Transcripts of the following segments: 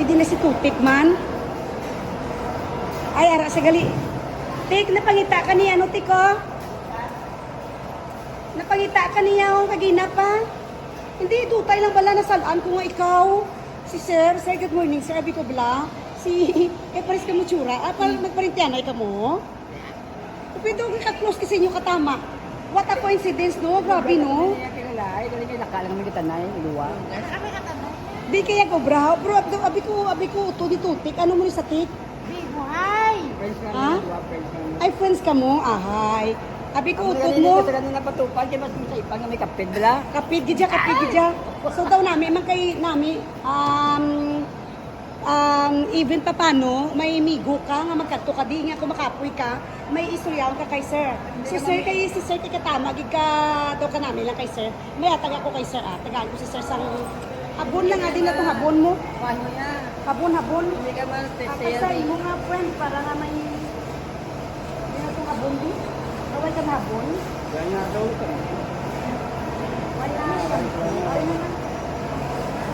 Ay, di na si Tutik man. Ay, ara sa gali. Tik, napangita ka niya, ano, Tik, oh? Napangita ka niya, oh, kagina pa. Hindi, dutay lang bala, nasalaan ko nga ikaw. Si Sir, good morning, Sir, abi ko bala. Paris ka mo tsura. Ah, parang nagparintianay ka mo. Pwede ko ka-close kasi inyo katama. What a coincidence, no? Grabe, no? Ay, dali kayo nakalang may kitanay, iluwa. Di kaya ko, bro, abi ko, uto di tutik. Ano mo ni sa tik? Bigo, hi! Friends ka Ha? na, friends ka na. Ay, friends ka mo? Ahay. Abi ko, Ang utot galing mo. ko sa kanina patupad, kaya mas sa ipang na may kapit bala. Kapit gidya. So daw nami, man kay nami, even pa paano, may migo ka, nga magkato ka, di nga kumakapoy ka, may isuryawan ka kay sir. Si sir kay katama, gig ka daw ka namin lang kay sir. May atag ako kay sir, tagaan ko si sir sang habon lang nga din na itong habon mo. Paano niya? Habon. Hindi ka man Kasi sa imo nga friend, para nga may hindi na itong habon di. Kaway ka na habon. Yan nga daw ito.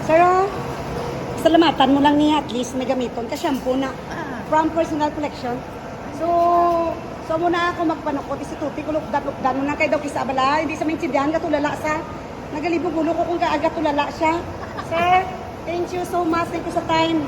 Sir, salamatan mo lang niya at least may gamiton ka shampoo na from personal collection. So muna ako magpanukot si Tuti ko lukdan mo na kay daw kisa abala hindi sa maintindihan ka tulala sa nagalibog ulo ko kung kaaga tulala siya. Sir, thank you so much. Thank you sa time.